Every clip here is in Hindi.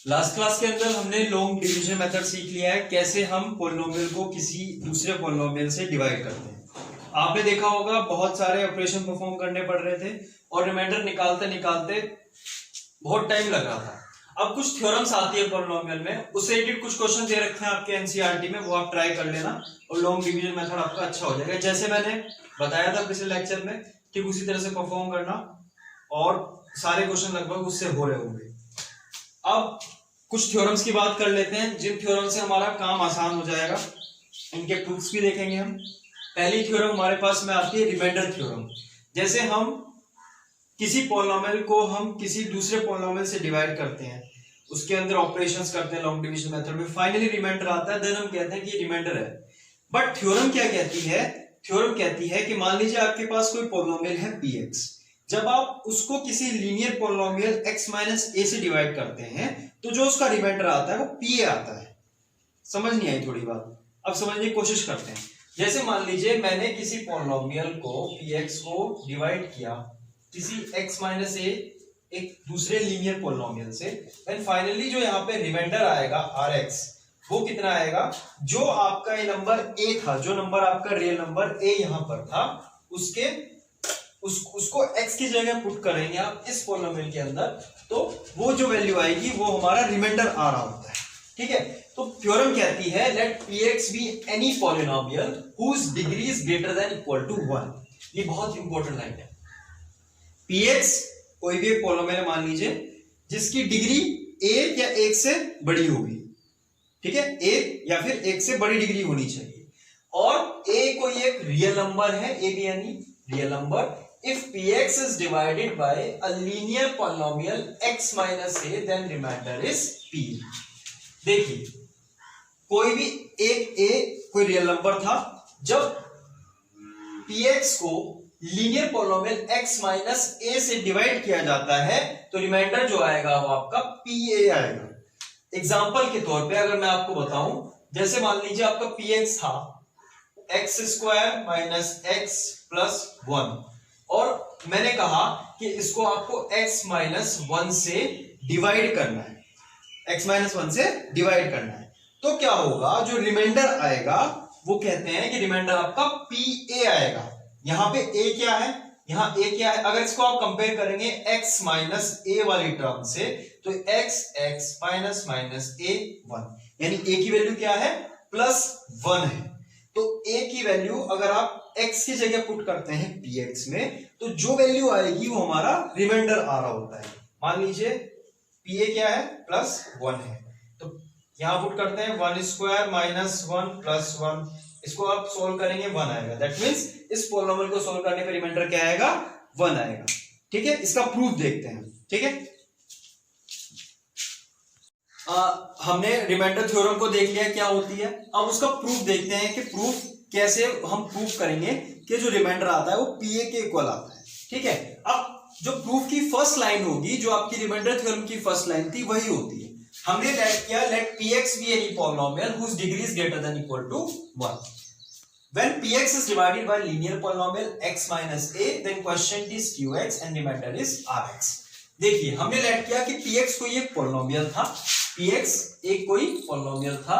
लास्ट क्लास के अंदर हमने लॉन्ग डिवीजन मेथड सीख लिया है, कैसे हम पॉलिनोमियल को किसी दूसरे पॉलिनोमियल से डिवाइड करते हैं। आपने देखा होगा बहुत सारे ऑपरेशन परफॉर्म करने पड़ रहे थे और रिमाइंडर निकालते निकालते बहुत टाइम लग रहा था। अब कुछ थ्योरम्स आती है पॉलिनोमियल में, उससे रिलेटेड कुछ क्वेश्चन दे रखे हैं आपके एनसीईआरटी में, वो आप ट्राई कर लेना और लॉन्ग डिवीजन मेथड आपका अच्छा हो जाएगा। जैसे मैंने बताया था पिछले लेक्चर में, ठीक उसी तरह से परफॉर्म करना और सारे क्वेश्चन लगभग उससे हो रहे होंगे। अब कुछ थ्योरम्स की बात कर लेते हैं, जिन थ्योरम से हमारा काम आसान हो जाएगा। इनके प्रूफ्स भी देखेंगे हम। पहली थ्योरम हमारे पास में आती है रिमाइंडर थ्योरम। जैसे हम किसी पॉलिनोमियल को हम किसी दूसरे पॉलिनोमियल से डिवाइड करते हैं, उसके अंदर ऑपरेशंस करते हैं लॉन्ग डिवीजन मेथड में, फाइनली रिमाइंडर आता है, देन हम कहते हैं कि रिमाइंडर है। बट थ्योरम क्या कहती है? थ्योरम कहती है कि मान लीजिए आपके पास कोई पॉलिनोमियल है px, जब आप उसको किसी linear polynomial x minus a से डिवाइड करते हैं तो जो उसका रिमाइंडर आता है वो pa आता है। समझ नहीं आई थोड़ी बात? अब समझने की कोशिश करते हैं। जैसे मान लीजिए मैंने किसी पॉलिनोमियल को px को डिवाइड किया किसी x माइनस a एक दूसरे लीनियर पॉलिनोमियल से, देन फाइनली जो यहाँ पे रिमाइंडर आएगा rx, वो कितना आएगा? जो आपका ये नंबर a था, जो नंबर आपका रियल नंबर a यहाँ पर था, उसको x की जगह पुट करेंगे आप इस पॉलिनोमियल के अंदर, तो वो जो वैल्यू आएगी वो हमारा रिमाइंडर आ रहा होता है। ठीक है, तो थ्योरम कहती है let px be any polynomial whose degree is greater than equal to 1। ये बहुत इंपॉर्टेंट लाइन है। px कोई भी एक पॉलिनोमियल मान लीजिए जिसकी डिग्री a या 1 से बड़ी होगी, ठीक है, a या फिर 1 से बड़ी डिग्री होनी चाहिए, और a कोई एक रियल नंबर है, a भी यानी real number. If px is divided by a linear polynomial x minus a, then remainder is p। देखिए, कोई भी एक a कोई रियल नंबर था, जब px को linear polynomial x minus a से डिवाइड किया जाता है तो रिमाइंडर जो आएगा वो आपका pa आएगा। एग्जाम्पल के तौर पे अगर मैं आपको बताऊं, जैसे मान लीजिए आपका px था x square minus x plus 1, और मैंने कहा कि इसको आपको x माइनस 1 से डिवाइड करना है, x माइनस 1 से डिवाइड करना है, तो क्या होगा? जो रिमाइंडर आएगा वो कहते हैं कि रिमाइंडर आपका pa आएगा। यहां पे a क्या है? यहां a क्या है? अगर इसको आप कंपेयर करेंगे x माइनस a वाली टर्म से, तो x माइनस माइनस a 1, यानी a की वैल्यू क्या है? +1 है। तो a की वैल्यू अगर आप x की जगह पुट करते हैं px में, तो जो वैल्यू आएगी वो हमारा रिमाइंडर आ रहा होता है। मान लीजिए pa क्या है? +1 है, तो यहां पुट करते हैं 1 स्क्वायर माइनस 1 प्लस 1, इसको आप सोल्व करेंगे 1 आएगा। दैट मींस इस पॉलिनोमियल को सोल्व करने पे रिमाइंडर क्या आएगा? 1 आएगा। ठीक है, इसका प्रूफ देखते हैं। ठीक है, हमने रिमाइंडर थ्योरम को देख लिया क्या होती है, अब उसका प्रूफ देखते हैं कि प्रूफ कैसे हम प्रूफ करेंगे कि जो रिमाइंडर आता है वो pa के इक्वल आता है। ठीक है, अब जो प्रूफ की फर्स्ट लाइन होगी, जो आपकी रिमाइंडर थ्योरम की फर्स्ट लाइन थी, वही होती है। हमने लेट किया let px be any polynomial whose degree is greater than equal to 1। When px is divided by linear polynomial x minus a, then quotient is qx and remainder is rx। देखिए, हमने लेट किया कि px कोई एक पॉलिनोमियल था, px एक कोई पॉलिनोमियल था,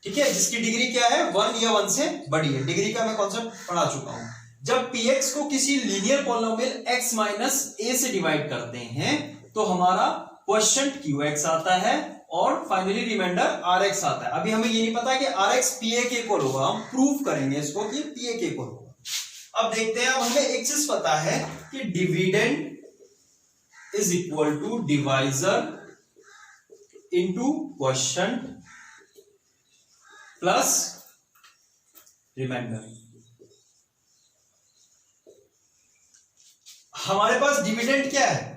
ठीक है, जिसकी डिग्री क्या है? 1 या 1 से बड़ी है। डिग्री का मैं कॉन्सेप्ट पढ़ा चुका हूं। जब px को किसी linear polynomial x minus a से डिवाइड करते हैं तो हमारा क्वोशिएंट qx आता है और फाइनली रिमाइंडर rx आता है। अभी हमें ये नहीं पता कि rx pa के इक्वल होगा, हम प्रूफ करेंगे इसको कि pa के इक्वल होगा। अब देखते हैं, अब हमें एक चीज पता है कि dividend is equal to divisor into quotient plus remainder. हमारे पास डिविडेंड क्या है?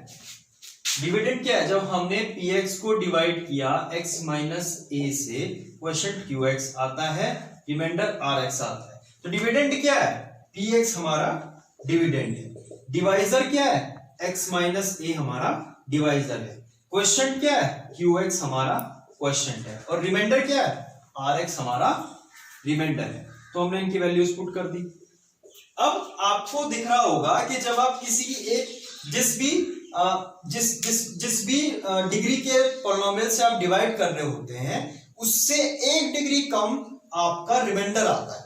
डिविडेंड क्या है? जब हमने px को डिवाइड किया x माइनस a से, क्वोशिएंट qx आता है, रिमाइंडर rx आता है। तो डिविडेंड क्या है? px हमारा डिविडेंड है। डिवाइजर क्या है? x माइनस a हमारा डिवाइजर है। क्वोशिएंट क्या है? qx हमारा क्वोशिएंट है, और रिमाइंडर क्या है? rx हमारा रिमाइंडर है। तो हमने इनकी वैल्यूज पुट कर दी। अब आपको दिख रहा होगा कि जब आप किसी एक जिस भी जिस भी डिग्री के पॉलिनोमियल से आप डिवाइड कर रहे होते हैं उससे 1 डिग्री कम आपका रिमाइंडर आता है।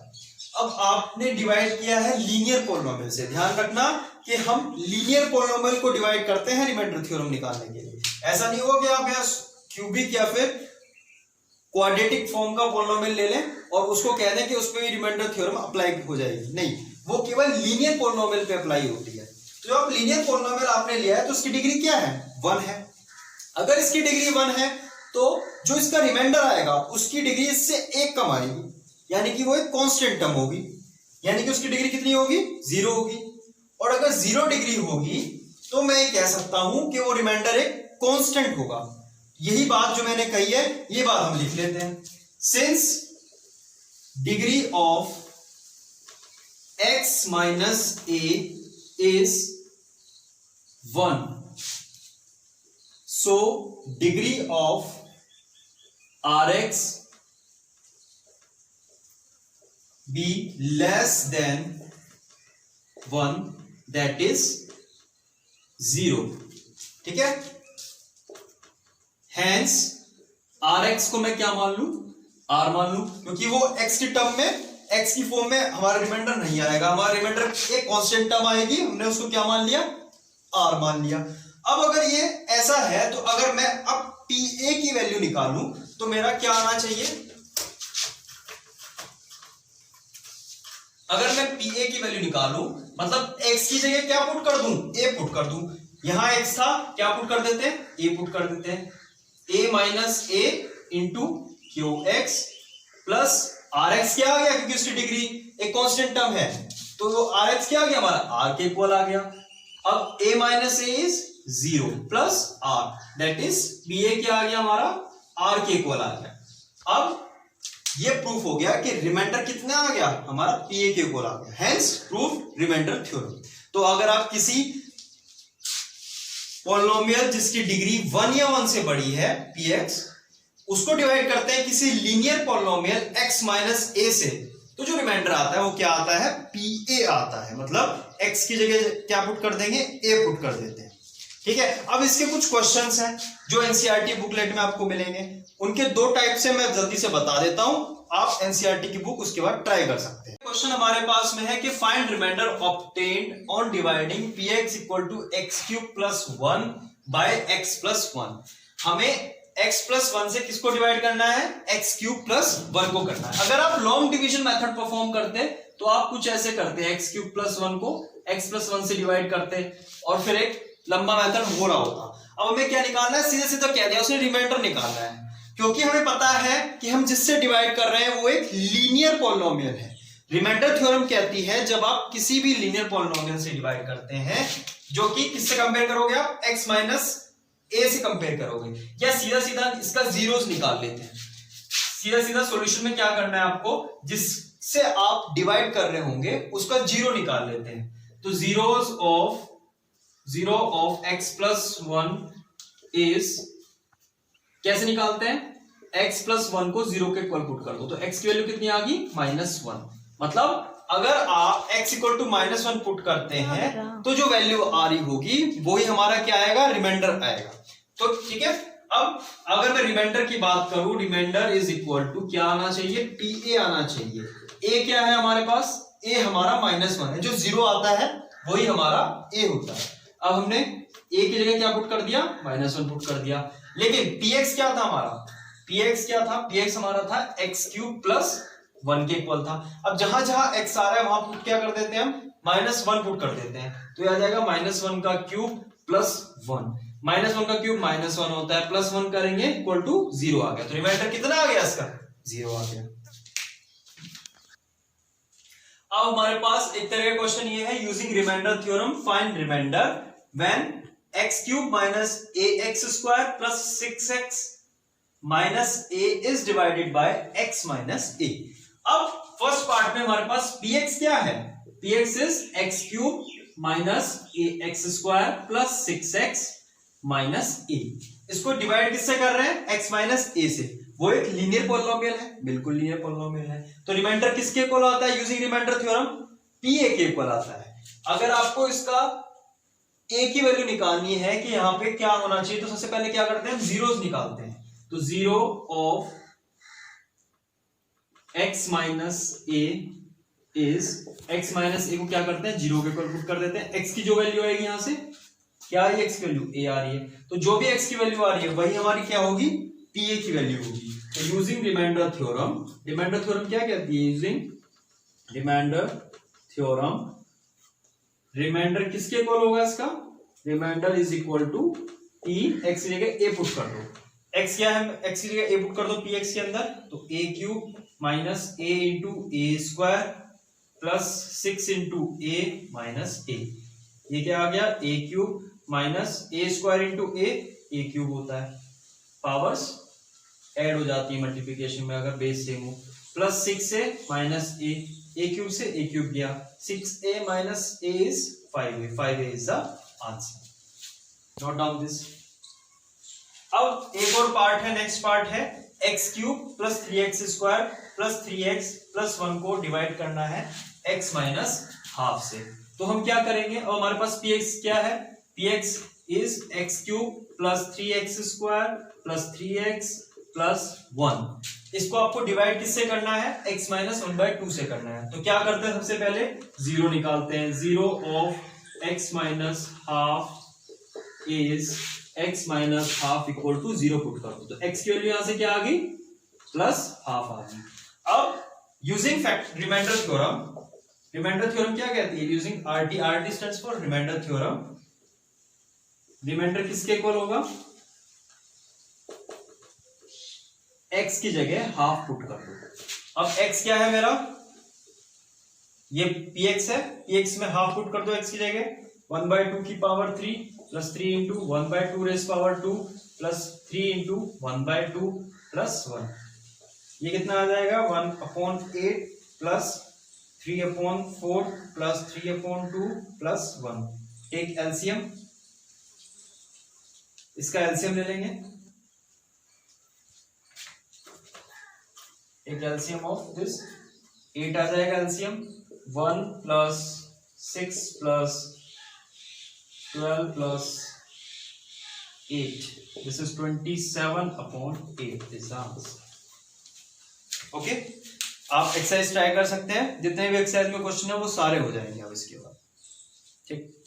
अब आपने डिवाइड किया है लीनियर पॉलिनोमियल से, ध्यान रखना कि हम लीनियर पॉलिनोमियल को डिवाइड करते हैं रिमाइंडर थ्योरम निकालने के लिए। ऐसा नहीं होगा कि आप यहाँ क्यूबिक या फिर क्वाड्रेटिक फॉर्म का पॉलिनोमियल ले लें और उसको कह दें कि उस पर भी रिमाइंडर थ्योरम अप्लाई हो जाएगी, नहीं, वो केवल लीनियर पॉलिनोमियल पे अप्लाई होती है। तो अब लीनियर पॉलिनोमियल आपने लिया है तो उसकी डिग्री क्या है, 1 है। अगर इसकी डिग्री 1 है तो जो इसका रिमाइंडर आएगा उसकी डिग्री इससे 1 कम आएगी, यानी कि वो एक कांस्टेंट टर्म होगी, यानी कि उसकी डिग्री कितनी होगी, 0 होगी। और अगर 0 डिग्री होगी तो मैं ये कह सकता हूं कि वो रिमाइंडर एक कांस्टेंट होगा। यही बात जो मैंने कही है ये बात हम लिख लेते हैं। Since degree of x minus a is 1, so degree of Rx be less than 1, that is 0, ठीक है। Hence Rx को मैं क्या मान लू, R मान लू, क्योंकि वो x की टर्म में, x की फॉर्म में हमारा रिमाइंडर नहीं आएगा, हमारा रिमाइंडर एक कांस्टेंट टर्म आएगी, हमने उसको क्या मान लिया, R मान लिया। अब अगर ये ऐसा है तो अगर मैं अब PA की वैल्यू निकालूं तो मेरा क्या आना चाहिए, अगर मैं PA की वैल्यू निकालूं मतलब x की जगह क्या पुट कर दूं, A पुट कर दूं। यहां x था, क्या पुट कर देते हैं, A पुट कर देते हैं। A minus A into QX plus RX क्या आ गया, क्योंकि उसकी डिग्री एक कांस्टेंट टर्म है तो वो RX क्या आ गया, हमारा R के इक्वल आ गया। अब A minus A is 0 plus R, that is BA क्या आ गया, हमारा R के इक्वल आ गया। अब ये प्रूफ हो गया कि रिमाइंडर कितना आ गया, हमारा PA के इक्वल आ गया, हेंस प्रूफ रिमाइंडर थ्योरम। तो अगर आप किसी पॉलिनोमियल जिसकी डिग्री 1 या 1 से बड़ी है px, उसको डिवाइड करते हैं किसी linear polynomial x minus a से, तो जो रिमाइंडर आता है वो क्या आता है, PA आता है। मतलब x की जगह क्या पुट कर देंगे, a पुट कर देते हैं, ठीक है। अब इसके कुछ क्वेश्चंस हैं जो एनसीईआरटी बुकलेट में आपको मिलेंगे, उनके 2 टाइप से मैं जल्दी से बता देता हूं, आप एनसीईआरटी की बुक उसके बाद ट्राई कर सकते हैं। क्वेश्चन हमारे पास में है कि find remainder obtained on dividing px equal to x cube plus 1 by x plus 1। हमें x प्लस 1 से किसको डिवाइड करना है, x क्यूब प्लस 1 को करना है। अगर आप लॉन्ग डिवीजन मेथड परफॉर्म करते तो आप कुछ ऐसे करते, x क्यूब प्लस 1 को x प्लस 1 से डिवाइड करते और फिर एक लंबा मेथड हो रहा होता। अब हमें क्या निकालना है, सीधे सीधा कह दिया उसने, रिमाइंडर निकालना है, क्योंकि हमें पता है कि हम जिससे डिवाइड कर रहे हैं वो एक लीनियर पॉलिनोमियल है। रिमाइंडर थ्योरम कहती है जब आप किसी भी लीनियर पॉलिनोमियल से डिवाइड करते हैं, जो कि किससे कंपेयर करोगे आप, x माइनस a से कंपेयर करोगे, या सीधा सीधा इसका जीरोस निकाल लेते हैं। सीधा सीधा सॉल्यूशन में क्या करना है आपको, जिससे आप डिवाइड कर रहे होंगे उसका जीरो निकाल लेते हैं। तो zero of x plus 1 is, कैसे निकालते हैं, x प्लस 1 को 0 के इक्वल पुट कर दो, तो x की वैल्यू कितनी आ गई, -1। मतलब अगर आप x इक्वल टू -1 पुट करते हैं तो जो वैल्यू आ रही होगी वही हमारा क्या आएगा, रिमाइंडर आएगा। तो ठीक है, अब अगर मैं रिमाइंडर की बात करूं, रिमाइंडर इज इक्वल टू क्या आना चाहिए, PA आना चाहिए। A क्या है हमारे पास, A हमारा -1 है, जो 0 आता है वही हमारा A होता है। अब हमने A की जगह क्या पुट कर दिया, -1 पुट कर दिया। लेकिन px क्या था हमारा, px क्या था, px हमारा था x क्यूब प्लस 1 के इक्वल था। अब जहां जहां x आ रहा है वहां पुट क्या कर देते हैं हम, -1 पुट कर देते हैं, तो ये आ जाएगा -1 का क्यूब प्लस 1। -1 का क्यूब -1 होता है, प्लस 1 करेंगे इक्वल टू 0 आ गया। तो रिमाइंडर कितना आ गया इसका, 0 आ गया। अब हमारे पास एक तरह का क्वेश्चन ये है, using remainder theorem find remainder when x cube minus ax square plus 6x minus a is divided by x minus a। अब फर्स्ट पार्ट में हमारे पास px क्या है, px is x cube minus ax square plus 6x minus a। इसको डिवाइड किससे कर रहे हैं, x माइनस a से। वो एक लीनियर पॉलिनोमियल है, बिल्कुल लीनियर पॉलिनोमियल है, तो रिमाइंडर किसके इक्वल आता है, यूजिंग रिमाइंडर थ्योरम PA के इक्वल आता है। अगर आपको इसका ए की वैल्यू निकालनी है कि यहाँ पे क्या होना चाहिए, तो सबसे पहले क्या करते हैं, जीरोस निकालते हैं। तो zero of x minus a is, x minus a को क्या करते हैं, जीरो के इक्वल पुट कर देते हैं। x की जो वैल्यू आएगी यहां से, क्या है x की वैल्यू, a आ रही है, तो जो भी x की वैल्यू आ रही है वही हमारी क्या होगी, pa की वैल्यू होगी। तो using remainder theorem, remainder theorem क्या कहती है, यूजिंग रिमाइंडर थ्योरम, रिमाइंडर किसके इक्वल होगा इसका, remainder is equal to p, x की जगह a पुट कर दो, x क्या है, x की जगह a पुट कर दो px के अंदर, तो a cube minus a into a square plus 6 into a minus a, ये क्या आ गया, a cube minus a square into a cube होता है, पावर्स ऐड हो जाती है मल्टीप्लिकेशन में अगर बेस सेम हो, प्लस 6a माइनस ए क्यूब से ए क्यूब गया, 6a minus a is 5a, 5a is the answer. Note down this. अब एक और पार्ट है, नेक्स्ट पार्ट है x cube plus 3x square plus 3x plus 1 को डिवाइड करना है x माइनस हाफ से। तो हम क्या करेंगे, और हमारे पास px क्या है, px is x cube plus 3x square plus 3x plus 1। इसको आपको डिवाइड किससे करना है, x माइनस 1/2 से करना है। तो क्या करते हैं, सबसे पहले जीरो निकालते हैं, zero of x minus half is x minus half equal to zero put कर दो, तो x की वैल्यू यहां से क्या आ गई, प्लस हाफ आ गई। अब using fact remainder theorem, remainder theorem क्या कहती है, using RT, RT stands for remainder theorem, remainder किसके इक्वल होगा, x की जगह हाफ पुट कर दो। अब x क्या है मेरा, ये px है, px में हाफ पुट कर दो x की जगह, 1/2 की power 3 plus 3 into 1/2 raise power 2 plus 3 into 1/2 plus 1, ये कितना आ जाएगा, 1/8 plus 3/4 plus 3/2 plus 1। Take LCM, इसका एलसीएम ले लेंगे, एक एलसीएम ऑफ दिस 8 आ जाएगा LCM, 1 plus 6 plus 12 plus 8, this is 27/8 is the answer. Okay, आप एक्सरसाइज ट्राई कर सकते हैं, जितने भी एक्सरसाइज में क्वेश्चन है वो सारे हो जाएंगे अब इसके बाद, ठीक।